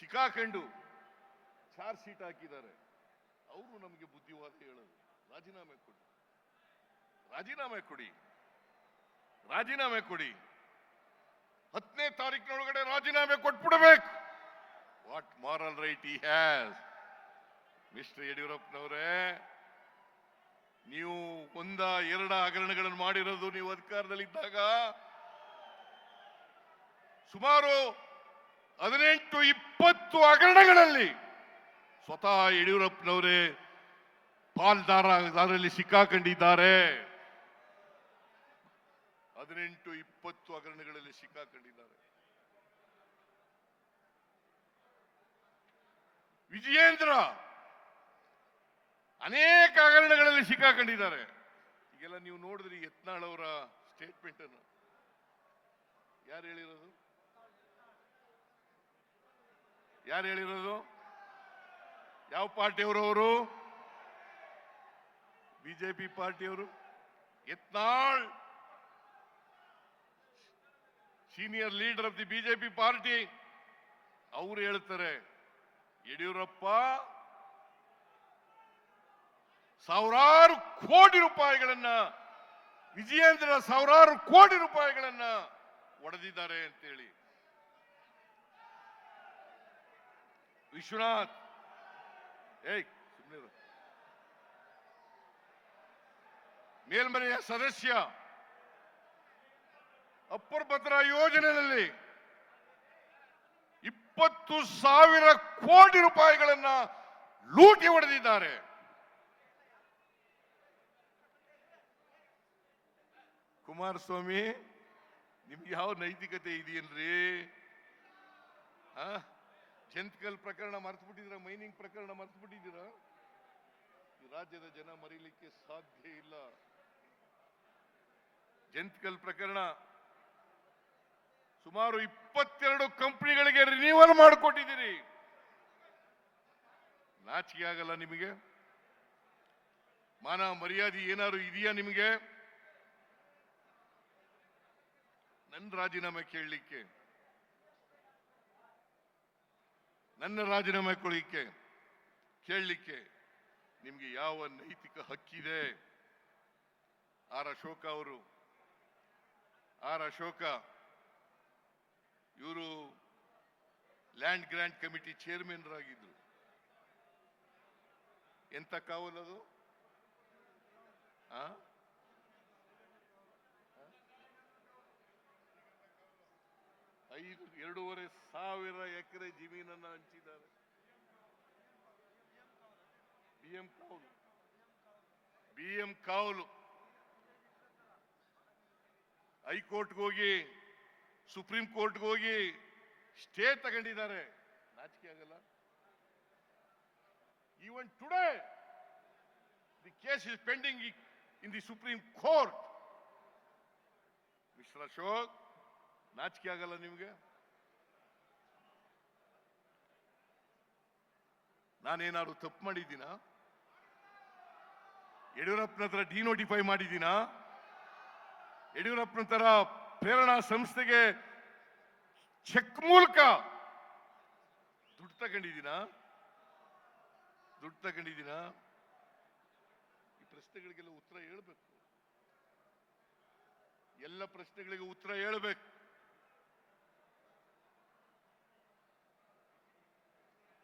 ಸಿಕ್ಕಾಕೊಂಡು charge sheet ಹಾಕಿದ್ದಾರೆ. ಅವರು ನಮಗೆ ಬುದ್ಧಿವಾದ ಹೇಳೋದು, ರಾಜೀನಾಮೆ ಕೊಡಿ, ರಾಜೀನಾಮೆ ಕೊಡಿ, ರಾಜೀನಾಮೆ ಕೊಡಿ. 10ನೇ ತಾರೀಕಿನೊಳಗಡೆ ರಾಜೀನಾಮೆ ಕೊಟ್ಬಿಡಬೇಕು. What moral right he has? Mister ಯಡಿಯೂರಪ್ಪನವರೇ, ನೀವು 1-2 ಹಗರಣಗಳನ್ನು ಮಾಡಿರೋದು ನೀವು ಅಧಿಕಾರದಲ್ಲಿದ್ದಾಗ. ಸುಮಾರು 18-20 ಹಗರಣಗಳಲ್ಲಿ ಸ್ವತಃ ಯಡಿಯೂರಪ್ಪನವರೇ ಪಾಲ್ದಾರರಲ್ಲಿ ಸಿಕ್ಕಾಕೊಂಡಿದ್ದಾರೆ. 18-20 ಹಗರಣಗಳಲ್ಲಿ ಸಿಕ್ಕಾಕೊಂಡಿದ್ದಾರೆ. ವಿಜಯೇಂದ್ರ ಅನೇಕ ಹಗರಣಗಳಲ್ಲಿ ಸಿಕ್ಕಾಕೊಂಡಿದ್ದಾರೆ. ಈಗೆಲ್ಲ ನೀವು ನೋಡಿದ್ರಿ ಯತ್ನಾಳ್ ಅವರ ಸ್ಟೇಟ್ಮೆಂಟ್ ಅನ್ನು. ಯಾರು ಹೇಳಿರೋದು? ಯಾರು ಹೇಳಿರೋದು? ಯಾವ ಪಾರ್ಟಿಯವರು? ಅವರು ಬಿಜೆಪಿ ಪಾರ್ಟಿಯವರು. Yatnal senior leader of the BJP party. ಅವರು ಹೇಳ್ತಾರೆ, ಯಡಿಯೂರಪ್ಪ ಸಾವಿರಾರು ಕೋಟಿ ರೂಪಾಯಿಗಳನ್ನ, ವಿಜಯೇಂದ್ರ ಸಾವಿರಾರು ಕೋಟಿ ರೂಪಾಯಿಗಳನ್ನ ಒಡೆದಿದ್ದಾರೆ ಅಂತೇಳಿ. ವಿಶ್ವನಾಥ್ ಸುಮ್ಮನೆ ಮೇಲ್ಮನೆಯ ಸದಸ್ಯ ಅಪ್ಪರ್ ಭದ್ರಾ ಯೋಜನೆಯಲ್ಲಿ 20,000 ಕೋಟಿ ರೂಪಾಯಿಗಳನ್ನ ಲೂಟಿ ಹೊಡೆದಿದ್ದಾರೆ. ಕುಮಾರಸ್ವಾಮಿ, ನಿಮ್ಗೆ ಯಾವ ನೈತಿಕತೆ ಇದೆಯೇನ್ರಿ? ಜಂತ್ಕಲ್ ಪ್ರಕರಣ ಮರೆತು ಬಿಟ್ಟಿದ್ದೀರಾ? ಮೈನಿಂಗ್ ಪ್ರಕರಣ ಮರೆತು ಬಿಟ್ಟಿದ್ದೀರಾ? ಈ ರಾಜ್ಯದ ಜನ ಮರೀಲಿಕ್ಕೆ ಸಾಧ್ಯ ಇಲ್ಲ. ಜಂತ್ಕಲ್ ಪ್ರಕರಣ ಸುಮಾರು 22 ಕಂಪನಿಗಳಿಗೆ ರಿನ್ಯೂವಲ್ ಮಾಡಿಕೊಟ್ಟಿದ್ದೀರಿ. ನಾಚಿಕೆ ಆಗಲ್ಲ ನಿಮಗೆ? ಮಾನ ಮರ್ಯಾದೆ ಏನಾದ್ರು ಇದೆಯಾ ನಿಮಗೆ? ನನ್ನ ರಾಜೀನಾಮೆ ಕೇಳಲಿಕ್ಕೆ, ನನ್ನ ರಾಜೀನಾಮೆ ಕೊಡಲಿಕ್ಕೆ ಕೇಳಲಿಕ್ಕೆ ನಿಮ್ಗೆ ಯಾವ ನೈತಿಕ ಹಕ್ಕಿದೆ? ಆರ್ ಅಶೋಕ ಇವರು ಲ್ಯಾಂಡ್ ಗ್ರಾಂಟ್ ಕಮಿಟಿ ಚೇರ್ಮನ್ ಆಗಿದ್ರು. ಎಂತ ಕಾವಲದು? 2,500 ಎಕರೆ ಜಮೀನನ್ನ ಹಂಚಿದ್ದಾರೆ. BM ಕಾವಲು ಹೈಕೋರ್ಟ್ಗೆ ಹೋಗಿ, ಸುಪ್ರೀಂ ಕೋರ್ಟ್ಗೆ ಹೋಗಿ ಸ್ಟೇ ತಗೊಂಡಿದ್ದಾರೆ. ನಾಚಿಕೆ ಆಗಲ್ಲ? Even today, the case is pending in the Supreme Court. Mr. Ashok, ನಾಚಿಕೆ ಆಗಲ್ಲ ನಿಮ್ಗೆ? ನಾನೇನಾದ್ರು ತಪ್ಪು ಮಾಡಿದ್ದೀನ? ಯಡಿಯೂರಪ್ಪನ ಹತ್ರ ಡಿನೋಟಿಫೈ ಮಾಡಿದ್ದೀನ? ಯಡಿಯೂರಪ್ಪನ ತರ ಪ್ರೇರಣಾ ಸಂಸ್ಥೆಗೆ ಚೆಕ್ ಮೂಲಕ ದುಡ್ಡು ತಗೊಂಡಿದ್ದೀನ? ಈ ಪ್ರಶ್ನೆಗಳಿಗೆಲ್ಲ ಉತ್ತರ ಹೇಳಬೇಕು. ಎಲ್ಲ ಪ್ರಶ್ನೆಗಳಿಗೆ ಉತ್ತರ ಹೇಳಬೇಕು.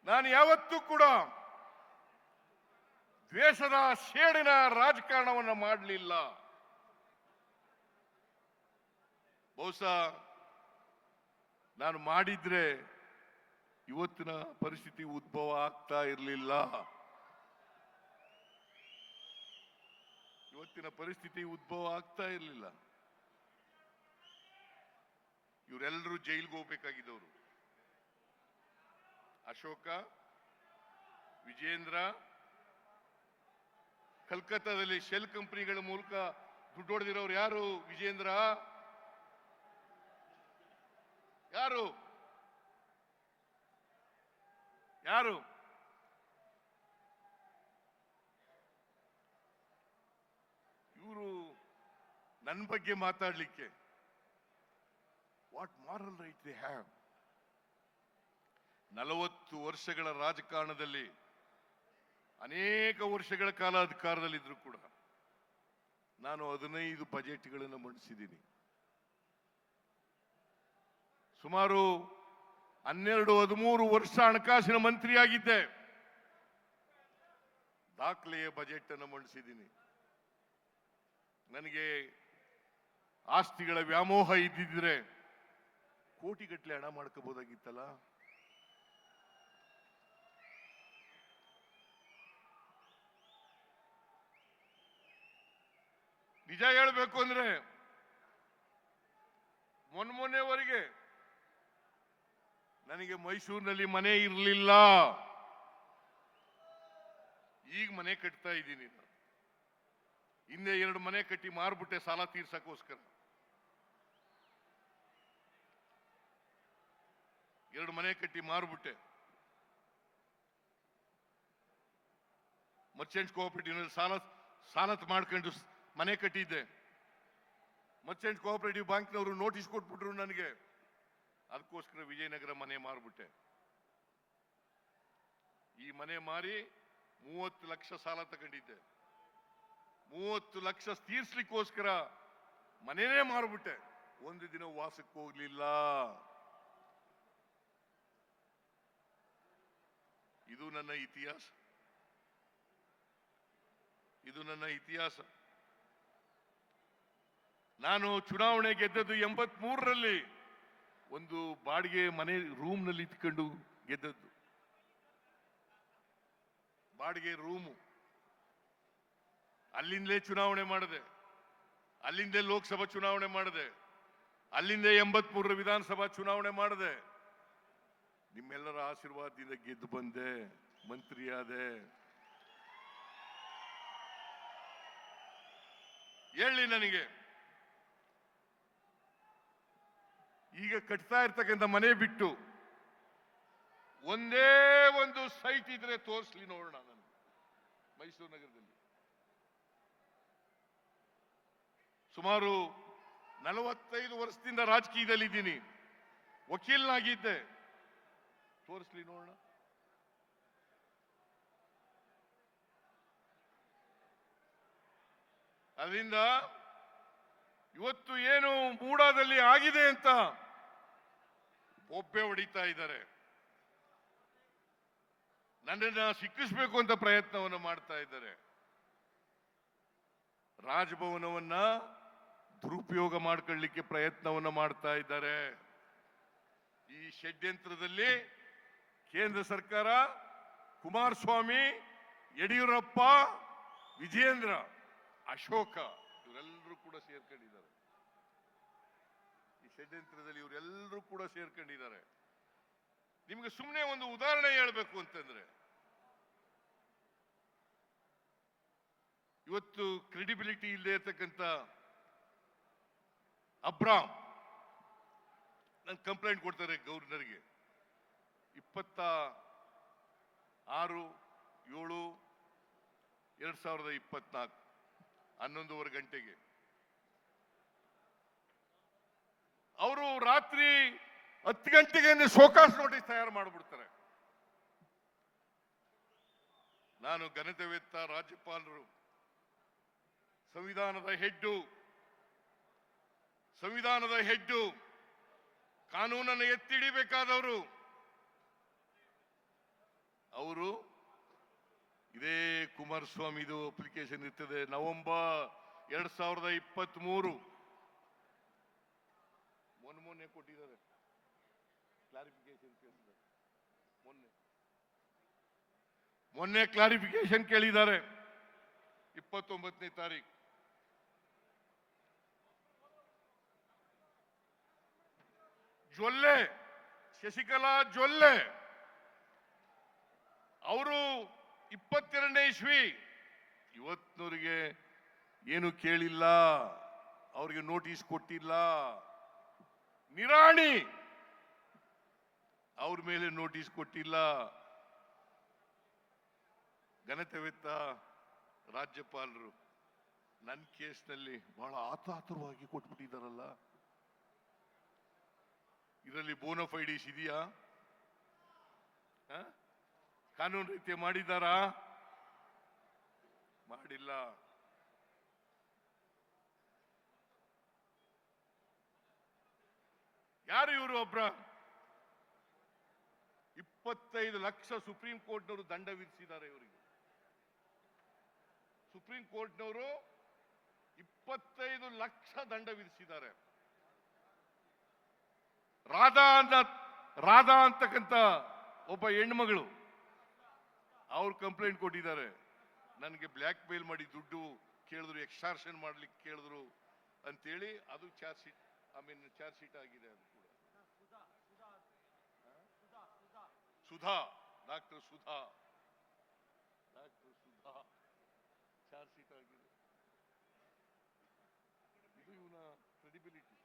ನಾನು ಯಾವತ್ತೂ ಕೂಡ ದ್ವೇಷದ ಸೇಡಿನ ರಾಜಕಾರಣವನ್ನು ಮಾಡಲಿಲ್ಲ. ಬಹುಶಃ ನಾನು ಮಾಡಿದ್ರೆ ಇವತ್ತಿನ ಪರಿಸ್ಥಿತಿ ಉದ್ಭವ ಆಗ್ತಾ ಇರಲಿಲ್ಲ. ಇವರೆಲ್ಲರೂ ಜೈಲಿಗೆ ಹೋಗ್ಬೇಕಾಗಿದ್ದವರು. ಅಶೋಕ, ವಿಜೇಂದ್ರ, ಕಲ್ಕತ್ತಾದಲ್ಲಿ ಶೆಲ್ ಕಂಪನಿಗಳ ಮೂಲಕ ದುಡ್ಡು ಹೊಡೆದಿರೋರು ಯಾರು? ವಿಜೇಂದ್ರ ಯಾರು? ಇವರು ನನ್ನ ಬಗ್ಗೆ ಮಾತಾಡ್ಲಿಕ್ಕೆ what moral right they have? 40 ವರ್ಷಗಳ ರಾಜಕಾರಣದಲ್ಲಿ ಅನೇಕ ವರ್ಷಗಳ ಕಾಲ ಅಧಿಕಾರದಲ್ಲಿದ್ರು ಕೂಡ ನಾನು 15 ಬಜೆಟ್ಗಳನ್ನು ಮಂಡಿಸಿದ್ದೀನಿ. ಸುಮಾರು 12-13 ವರ್ಷ ಹಣಕಾಸಿನ ಮಂತ್ರಿಯಾಗಿದ್ದೆ. ದಾಖಲೆಯ ಬಜೆಟ್ ಅನ್ನು ಮಂಡಿಸಿದ್ದೀನಿ. ನನಗೆ ಆಸ್ತಿಗಳ ವ್ಯಾಮೋಹ ಇದ್ದಿದ್ರೆ ಕೋಟಿಗಟ್ಟಲೆ ಹಣ ಮಾಡ್ಕೋಬಹುದಾಗಿತ್ತಲ್ಲ. ನಿಜ ಹೇಳಬೇಕು ಅಂದ್ರೆ ಮೊನ್ನೆವರೆಗೆ ನನಗೆ ಮೈಸೂರಿನಲ್ಲಿ ಮನೆ ಇರಲಿಲ್ಲ. ಈಗ ಮನೆ ಕಟ್ತಾ ಇದ್ದೀನಿ. ಹಿಂದೆ 2 ಮನೆ ಕಟ್ಟಿ ಮಾರ್ಬಿಟ್ಟೆ ಸಾಲ ತೀರ್ಸಕ್ಕೋಸ್ಕರ. 2 ಮನೆ ಕಟ್ಟಿ ಮಾರ್ಬಿಟ್ಟೆ. ಮರ್ಚೆಂಟ್ ಕೋಆಪರೇಟಿವ್ ಸಾಲ ಮಾಡ್ಕೊಂಡು ಮನೆ ಕಟ್ಟಿದ್ದೆ. ಮರ್ಚೆಂಟ್ ಕೋಆಪರೇಟಿವ್ ಬ್ಯಾಂಕ್ನವರು ನೋಟಿಸ್ ಕೊಟ್ಬಿಟ್ರು ನನಗೆ. ಅದಕ್ಕೋಸ್ಕರ ವಿಜಯನಗರ ಮನೆ ಮಾರ್ಬಿಟ್ಟೆ. ಈ ಮನೆ ಮಾರಿ 30 ಲಕ್ಷ ಸಾಲ ತಗೊಂಡಿದ್ದೆ. 30 ಲಕ್ಷ ತೀರ್ಸ್ಲಿಕ್ಕೋಸ್ಕರ ಮನೆನೇ ಮಾರ್ಬಿಟ್ಟೆ. ಒಂದು ದಿನ ವಾಸಕ್ಕೆ ಹೋಗ್ಲಿಲ್ಲ. ಇದು ನನ್ನ ಇತಿಹಾಸ. ಇದು ನನ್ನ ಇತಿಹಾಸ. ನಾನು ಚುನಾವಣೆ ಗೆದ್ದದ್ದು 83ರಲ್ಲಿ. ಒಂದು ಬಾಡಿಗೆ ಮನೆ ರೂಮ್ನಲ್ಲಿ ಇಟ್ಕೊಂಡು ಗೆದ್ದದ್ದು. ಬಾಡಿಗೆ ರೂಮು. ಅಲ್ಲಿಂದಲೇ ಚುನಾವಣೆ ಮಾಡಿದೆ. ಅಲ್ಲಿಂದಲೇ ಲೋಕಸಭಾ ಚುನಾವಣೆ ಮಾಡಿದೆ. ಅಲ್ಲಿಂದ 83ರ ವಿಧಾನಸಭಾ ಚುನಾವಣೆ ಮಾಡಿದೆ. ನಿಮ್ಮೆಲ್ಲರ ಆಶೀರ್ವಾದದಿಂದ ಗೆದ್ದು ಬಂದೆ, ಮಂತ್ರಿಯಾದೆ. ಹೇಳಿ ನನಗೆ, ಈಗ ಕಟ್ತಾ ಇರ್ತಕ್ಕಂಥ ಮನೆ ಬಿಟ್ಟು ಒಂದೇ ಒಂದು ಸೈಟ್ ಇದ್ರೆ ತೋರಿಸ್ಲಿ ನೋಡೋಣ. ನಾನು ಮೈಸೂರು ನಗರದಲ್ಲಿ ಸುಮಾರು 45 ವರ್ಷದಿಂದ ರಾಜಕೀಯದಲ್ಲಿದ್ದೀನಿ. ವಕೀಲನಾಗಿದ್ದೆ. ತೋರಿಸ್ಲಿ ನೋಡೋಣ. ಅದರಿಂದ ಇವತ್ತು ಏನು ಮೂಡಾದಲ್ಲಿ ಆಗಿದೆ ಅಂತ ಒಬ್ಬೆ ಹೊಡಿತಾ ಇದ್ದಾರೆ. ನನ್ನನ್ನ ಸಿಕ್ಕಿಸ್ಬೇಕು ಅಂತ ಪ್ರಯತ್ನವನ್ನು ಮಾಡ್ತಾ ಇದ್ದಾರೆ. ರಾಜಭವನವನ್ನ ದುರುಪಯೋಗ ಮಾಡ್ಕೊಳ್ಳಿಕ್ಕೆ ಪ್ರಯತ್ನವನ್ನು ಮಾಡ್ತಾ ಇದ್ದಾರೆ. ಈ ಷಡ್ಯಂತ್ರದಲ್ಲಿ ಕೇಂದ್ರ ಸರ್ಕಾರ, ಕುಮಾರಸ್ವಾಮಿ, ಯಡಿಯೂರಪ್ಪ, ವಿಜಯೇಂದ್ರ, ಅಶೋಕ ಇವರೆಲ್ಲರೂ ಕೂಡ ಸೇರ್ಕೊಂಡಿದ್ದಾರೆ. ಈ ಷಡ್ಯಂತ್ರದಲ್ಲಿ ಇವರೆಲ್ಲರೂ ಕೂಡ ಸೇರ್ಕೊಂಡಿದ್ದಾರೆ. ನಿಮಗೆ ಸುಮ್ಮನೆ ಒಂದು ಉದಾಹರಣೆ ಹೇಳಬೇಕು ಅಂತಂದ್ರೆ, ಇವತ್ತು ಕ್ರೆಡಿಬಿಲಿಟಿ ಇಲ್ಲದೆ ಇರ್ತಕ್ಕಂಥ ಅಬ್ರಾಮ್ ನನ್ ಕಂಪ್ಲೇಂಟ್ ಕೊಡ್ತಾರೆ ಗವರ್ನರ್ಗೆ. 26/7/2024 11:15 ಗಂಟೆಗೆ ಅವರು ರಾತ್ರಿ 10 ಗಂಟೆಗೆ ಶೋಕಾಸ್ ನೋಟಿಸ್ ತಯಾರು ಮಾಡಿಬಿಡ್ತಾರೆ. ನಾನು ಘನತೆವೆತ್ತ ರಾಜ್ಯಪಾಲರು, ಸಂವಿಧಾನದ ಹೆಡ್ಡು, ಕಾನೂನನ್ನು ಎತ್ತಿಡಿಬೇಕಾದವರು ಅವರು. ಇದೇ ಕುಮಾರಸ್ವಾಮಿದು ಅಪ್ಲಿಕೇಶನ್ ಇರ್ತದೆ. ನವೆಂಬರ್ 2023 ಮೊನ್ನೆ ಕೊಟ್ಟಿದ್ದಾರೆ ಕ್ಲಾರಿಫಿಕೇಶನ್. ಮೊನ್ನೆ ಕ್ಲಾರಿಫಿಕೇಶನ್ ಕೇಳಿದ್ದಾರೆ 29ನೇ ತಾರೀಕು. ಜೊಲ್ಲೆ, ಶಶಿಕಲಾ ಜೊಲ್ಲೆ ಅವರು 22ನೇ ಇಸ್ವಿ, ಇವತ್ತಿನವರಿಗೆ ಏನು ಕೇಳಿಲ್ಲ, ಅವರಿಗೆ ನೋಟಿಸ್ ಕೊಟ್ಟಿಲ್ಲ. ನಿರಾಣಿ ಅವ್ರ ಮೇಲೆ ನೋಟಿಸ್ ಕೊಟ್ಟಿಲ್ಲ. ಘನತೆವೆತ್ತ ರಾಜ್ಯಪಾಲರು ನನ್ನ ಕೇಸ್ನಲ್ಲಿ ಬಹಳ ಆತುರವಾಗಿ ಕೊಟ್ಬಿಟ್ಟಿದ್ದಾರಲ್ಲ. ಇದರಲ್ಲಿ ಬೋನಫೈಡೀಸ್ ಇದೆಯಾ? ಕಾನೂನು ರೀತಿ ಮಾಡಿದ್ದಾರಾ? ಮಾಡಿಲ್ಲ. ಯಾರು ಇವರು? ಒಬ್ರ 25 ಲಕ್ಷ ಸುಪ್ರೀಂ ಕೋರ್ಟ್ನವರು ದಂಡ ವಿಧಿಸಿದ್ದಾರೆ ಇವರಿಗೆ. ಸುಪ್ರೀಂ ಕೋರ್ಟ್ನವರು 25 ಲಕ್ಷ ದಂಡ ವಿಧಿಸಿದ್ದಾರೆ. ರಾಧಾ ಅಂತಕ್ಕಂಥ ಒಬ್ಬ ಹೆಣ್ಮಗಳು ಅವ್ರು ಕಂಪ್ಲೇಂಟ್ ಕೊಟ್ಟಿದ್ದಾರೆ. ನನಗೆ ಬ್ಲ್ಯಾಕ್ ಮೇಲ್ ಮಾಡಿ ದುಡ್ಡು ಕೇಳಿದ್ರು, ಎಕ್ಸ್ಟಾರ್ಷನ್ ಮಾಡ್ಲಿಕ್ಕೆ ಕೇಳಿದ್ರು ಅಂತೇಳಿ. ಅದು ಚಾರ್ಜ್ ಶೀಟ್, ಚಾರ್ಜ್ ಶೀಟ್ ಆಗಿದೆ. ಅದು ಕೂಡ ಡಾಕ್ಟರ್ ಸುಧಾ ಚಾರ್ಜ್ ಶೀಟ್ ಆಗಿದೆ. ಇದು ಇವನ ಕ್ರೆಡಿಬಿಲಿಟಿ,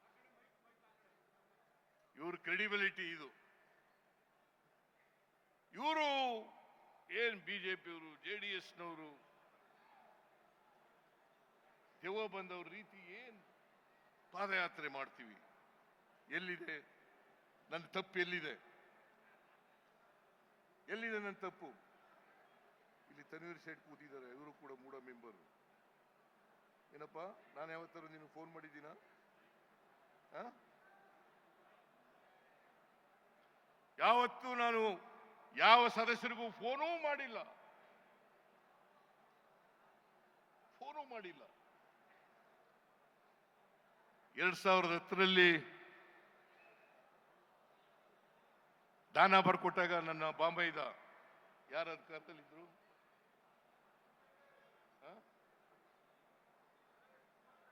ಇವ್ರ ಕ್ರೆಡಿಬಿಲಿಟಿ ಇದು. ಇವರು ಏನ್ ಬಿಜೆಪಿಯವರು, ಜೆಡಿಎಸ್ನವರು, ದೆವ್ವ ಬಂದವ್ರ ರೀತಿ ಏನ್ ಪಾದಯಾತ್ರೆ ಮಾಡ್ತೀವಿ? ಎಲ್ಲಿದೆ ನನ್ನ ತಪ್ಪು? ಎಲ್ಲಿದೆ ನನ್ನ ತಪ್ಪು? ಇಲ್ಲಿ ತನ್ವೀರ್ ಸೇಠ್ ಕೂತಿದ್ದಾರೆ, ಇವರು ಕೂಡ ಮೂಡ ಮೆಂಬರ್. ಏನಪ್ಪ, ನಾನು ಯಾವತ್ತಾರು ನೀನು ಫೋನ್ ಮಾಡಿದ್ದೀನ? ಯಾವತ್ತೂ ನಾನು ಯಾವ ಸದಸ್ಯರಿಗೂ ಫೋನೂ ಮಾಡಿಲ್ಲ. 2010ರಲ್ಲಿ ದಾನ ಬರ್ಕೊಟ್ಟಾಗ ನನ್ನ ಬಾಂಬೆದ ಯಾರ ಅಧಿಕಾರದಲ್ಲಿದ್ರು?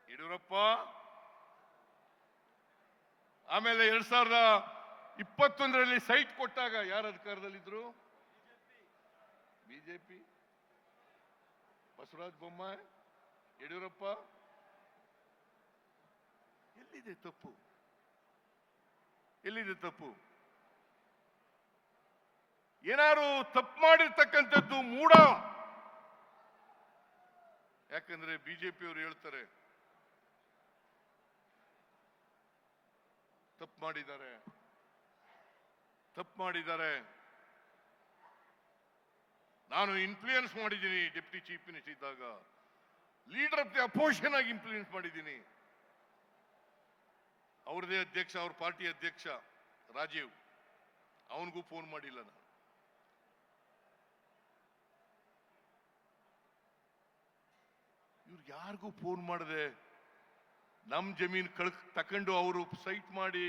ಯಡಿಯೂರಪ್ಪ. ಆಮೇಲೆ 2021ರಲ್ಲಿ ಸೈಟ್ ಕೊಟ್ಟಾಗ ಯಾರ ಅಧಿಕಾರದಲ್ಲಿದ್ರು? ಬಿಜೆಪಿ. ಬಸವರಾಜ ಬೊಮ್ಮಾಯಿ, ಯಡಿಯೂರಪ್ಪ. ಎಲ್ಲಿದೆ ತಪ್ಪು? ಎಲ್ಲಿದೆ ತಪ್ಪು? ಏನಾರು ತಪ್ಪು ಮಾಡಿರ್ತಕ್ಕಂಥದ್ದು ಮೂಢ. ಯಾಕಂದ್ರೆ ಬಿಜೆಪಿಯವರು ಹೇಳ್ತಾರೆ ತಪ್ಪು ಮಾಡಿದ್ದಾರೆ. ನಾನು ಇನ್ಫ್ಲೂಯೆನ್ಸ್ ಮಾಡಿದ್ದೀನಿ. ಡೆಪ್ಟಿ ಚೀಫ್ ಮಿನಿಸ್ಟರ್ ಇದ್ದಾಗ ಲೀಡರ್ ಆಫ್ ದಿ ಅಪೋಸಿಷನ್ ಆಗಿ ಇನ್ಫ್ಲೂಯೆನ್ಸ್ ಮಾಡಿದ್ದೀನಿ. ಅವ್ರದೇ ಅಧ್ಯಕ್ಷ, ಅವ್ರ ಪಾರ್ಟಿ ಅಧ್ಯಕ್ಷ ರಾಜೀವ್, ಅವನಿಗೂ ಫೋನ್ ಮಾಡಿಲ್ಲ ನಾನು. ಇವ್ರು ಯಾರಿಗೂ ಫೋನ್ ಮಾಡದೆ ನಮ್ ಜಮೀನ್ ತಕೊಂಡು ಅವರು ಸೈಟ್ ಮಾಡಿ,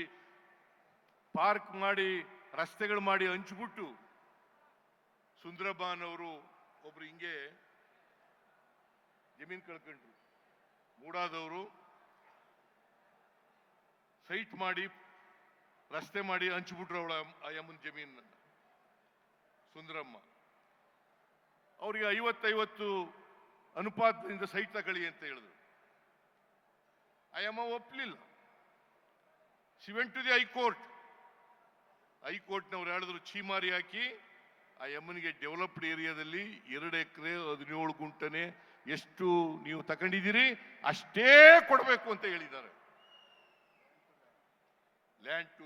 ಪಾರ್ಕ್ ಮಾಡಿ, ರಸ್ತೆಗಳು ಮಾಡಿ ಹಂಚ್ಬಿಟ್ಟು, ಸುಂದರಬಾನ್ ಅವರು ಒಬ್ರು ಹಿಂಗೆ ಜಮೀನ್ ಕಳ್ಕೊಂಡ್ರು. ಮೂಡಾದವರು ಸೈಟ್ ಮಾಡಿ, ರಸ್ತೆ ಮಾಡಿ ಹಂಚ್ಬಿಟ್ರು ಅವಳ ಅಯ್ಯಮ್ಮನ ಜಮೀನ್. ಸುಂದರಮ್ಮ ಅವ್ರಿಗೆ 50-50 ಅನುಪಾತದಿಂದ ಸೈಟ್ ತಗೊಳ್ಳಿ ಅಂತ ಹೇಳಿದ್ರು. ಅಯ್ಯಮ್ಮ ಒಪ್ಪಲಿಲ್ಲ. ಶಿ ವೆಂಟ್ ಟು ದಿ ಹೈಕೋರ್ಟ್ನವ್ರು ಹೇಳಿದ್ರು ಚೀಮಾರಿ ಹಾಕಿ ಆ ಯಮ್ಮನಿಗೆ ಡೆವಲಪ್ಡ್ ಏರಿಯಾದಲ್ಲಿ 2 ಎಕರೆ 17 ಗುಂಟನೆ ಎಷ್ಟು ನೀವು ತಗೊಂಡಿದ್ದೀರಿ ಅಷ್ಟೇ ಕೊಡಬೇಕು ಅಂತ ಹೇಳಿದ್ದಾರೆ. Land to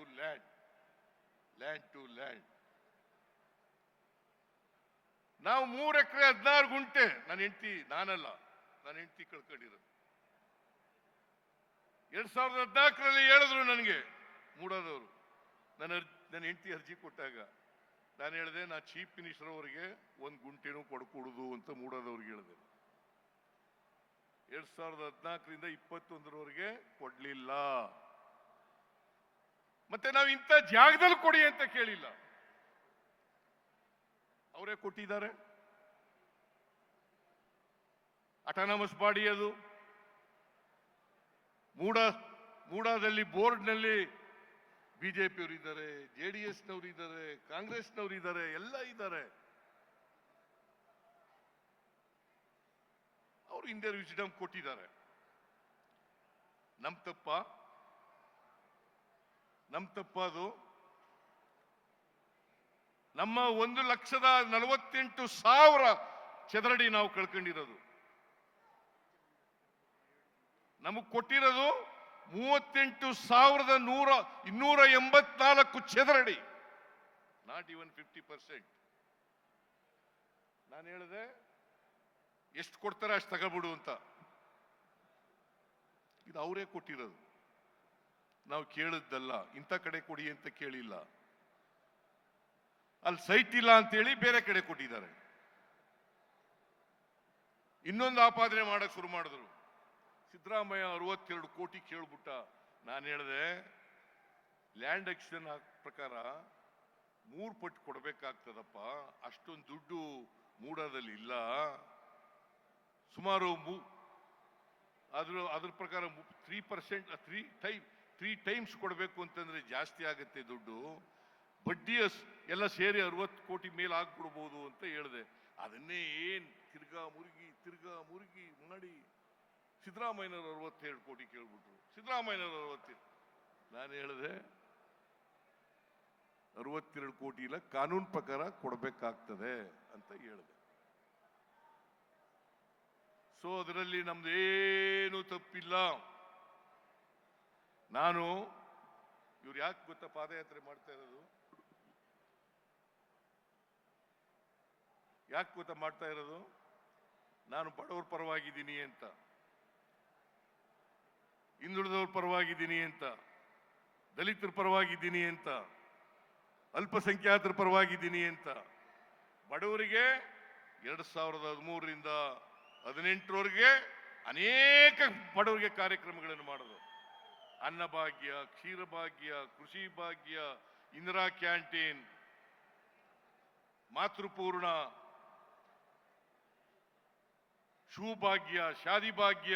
land. ನಾವು 3 ಎಕರೆ 16 ಗುಂಟೆ, ನನ್ನ ಹೆಂಡತಿ, ನಾನಲ್ಲ, ನನ್ನ ಹೆಂಡತಿ ಕಳ್ಕೊಂಡಿರೋದು. 2014ರಲ್ಲಿ ಹೇಳಿದ್ರು ನನಗೆ ಮೂಡಾದವರು, ನನ್ನ ಹೆಂಡತಿ ಅರ್ಜಿ ಕೊಟ್ಟಾಗ ನಾನು ಹೇಳಿದೆ, ನಾ ಚೀಫ್ ಮಿನಿಸ್ಟರ್ ಅವರಿಗೆ 1 ಗುಂಟೆನೂ ಕೊಡಕೂಡುದು ಅಂತ ಮೂಡಾದವ್ರಿಗೆ ಹೇಳಿದೆ. 2014ರಿಂದ 21ರವರೆಗೆ ಕೊಡ್ಲಿಲ್ಲ. ಮತ್ತೆ ನಾವು ಇಂಥ ಜಾಗದಲ್ಲಿ ಕೊಡಿ ಅಂತ ಕೇಳಿಲ್ಲ, ಅವರೇ ಕೊಟ್ಟಿದ್ದಾರೆ. ಅಟಾನಮಸ್ ಬಾಡಿ ಅದು. ಮೂಡಾದಲ್ಲಿ ಬೋರ್ಡ್ನಲ್ಲಿ ಬಿಜೆಪಿಯವರು ಇದ್ದಾರೆ, ಜೆಡಿಎಸ್ನವರು ಇದ್ದಾರೆ, ಕಾಂಗ್ರೆಸ್ನವರು ಇದ್ದಾರೆ, ಎಲ್ಲ ಇದ್ದಾರೆ. ಅವರು ಹಿಂದೆ ವಿಸ್ಡಮ್ ಕೊಟ್ಟಿದ್ದಾರೆ. ನಮ್ ತಪ್ಪ ಅದು. ನಮ್ಮ 1,48,000 ಚದರಡಿ ನಾವು ಕಳ್ಕೊಂಡಿರೋದು. ನಮಗ್ ಕೊಟ್ಟಿರೋದು 38,284 ಚದರಡಿ. Not even 50%. ನಾನು ಹೇಳಿದೆ ಎಷ್ಟು ಕೊಡ್ತಾರೆ ಅಷ್ಟು ತಗೊಬಿಡು ಅಂತ. ಇದು ಅವರೇ ಕೊಟ್ಟಿರೋದು, ನಾವು ಕೇಳಿದ್ದಲ್ಲ. ಇಂಥ ಕಡೆ ಕೊಡಿ ಅಂತ ಕೇಳಿಲ್ಲ. ಅಲ್ಲಿ ಸೈಟ್ ಇಲ್ಲ ಅಂತೇಳಿ ಬೇರೆ ಕಡೆ ಕೊಟ್ಟಿದ್ದಾರೆ. ಇನ್ನೊಂದು ಆಪಾದನೆ ಮಾಡಕ್ ಶುರು ಮಾಡಿದ್ರು. ಸಿದ್ದರಾಮಯ್ಯ 62 ಕೋಟಿ ಕೇಳ್ಬಿಟ್ಟ. ನಾನು ಹೇಳಿದೆ ಲ್ಯಾಂಡ್ ಎಕ್ಸ್ಚೇಂಜ್ ಪ್ರಕಾರ 3 ಪಟ್ಟು ಕೊಡಬೇಕಾಗ್ತದಪ್ಪ, ಅಷ್ಟೊಂದು ದುಡ್ಡು ಮೂಡಾದಲ್ಲಿ ಇಲ್ಲ. ಸುಮಾರು ಅದ್ರ ಪ್ರಕಾರ 3% 3 ಟೈಮ್ಸ್ ಕೊಡಬೇಕು ಅಂತಂದ್ರೆ ಜಾಸ್ತಿ ಆಗುತ್ತೆ ದುಡ್ಡು. ಬಡ್ಡಿ ಎಲ್ಲ ಸೇರಿ 60 ಕೋಟಿ ಮೇಲೆ ಆಗ್ಬಿಡ್ಬೋದು ಅಂತ ಹೇಳಿದೆ. ಅದನ್ನೇ ತಿರ್ಗಾ ಮುರುಗಿ ಮಾಡಿ ಸಿದ್ದರಾಮಯ್ಯನವರು 62 ಕೋಟಿ ಕೇಳ್ಬಿಟ್ರು. ಸಿದ್ದರಾಮಯ್ಯನವರು 60. ನಾನು ಹೇಳಿದೆ 62 ಕೋಟಿ ಇಲ್ಲ, ಕಾನೂನು ಪ್ರಕಾರ ಕೊಡಬೇಕಾಗ್ತದೆ ಅಂತ ಹೇಳಿದೆ. ಸೊ ಅದರಲ್ಲಿ ನಮ್ದೇನು ತಪ್ಪಿಲ್ಲ. ನಾನು ಇವ್ರು ಯಾಕೆ ಗೊತ್ತಾ ಪಾದಯಾತ್ರೆ ಮಾಡ್ತಾ ಇರೋದು? ಯಾಕೆ ಗೊತ್ತಾ ಮಾಡ್ತಾ ಇರೋದು? ನಾನು ಬಡವರ ಪರವಾಗಿದ್ದೀನಿ ಅಂತ, ಹಿಂದುಳಿದವ್ರ ಪರವಾಗಿದ್ದೀನಿ ಅಂತ, ದಲಿತರ ಪರವಾಗಿದ್ದೀನಿ ಅಂತ, ಅಲ್ಪಸಂಖ್ಯಾತರ ಪರವಾಗಿದ್ದೀನಿ ಅಂತ. ಬಡವರಿಗೆ 2013ರಿಂದ 2018ರವರೆಗೆ ಅನೇಕ ಬಡವರಿಗೆ ಕಾರ್ಯಕ್ರಮಗಳನ್ನು ಮಾಡೋದು. ಅನ್ನಭಾಗ್ಯ, ಕ್ಷೀರಭಾಗ್ಯ, ಕೃಷಿ ಭಾಗ್ಯ, ಇಂದಿರಾ ಕ್ಯಾಂಟೀನ್, ಮಾತೃಪೂರ್ಣ, ಶಿವಭಾಗ್ಯ, ಶಾದಿ ಭಾಗ್ಯ,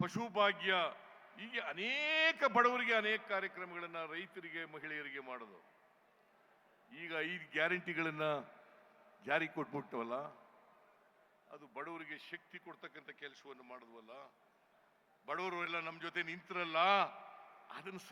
ಪಶು ಭಾಗ್ಯ, ಹೀಗೆ ಅನೇಕ ಬಡವರಿಗೆ ಅನೇಕ ಕಾರ್ಯಕ್ರಮಗಳನ್ನ, ರೈತರಿಗೆ, ಮಹಿಳೆಯರಿಗೆ ಮಾಡೋದು. ಈಗ 5 ಗ್ಯಾರಂಟಿಗಳನ್ನ ಜಾರಿ ಕೊಟ್ಬಿಟ್ಟವಲ್ಲ, ಅದು ಬಡವರಿಗೆ ಶಕ್ತಿ ಕೊಡ್ತಕ್ಕಂಥ ಕೆಲಸವನ್ನು ಮಾಡಿದ್ವಲ್ಲ. ಬಡವರು ಎಲ್ಲ ನಮ್ಮ ಜೊತೆ ನಿಂತಿರಲ್ಲ, ಅದನ್ನು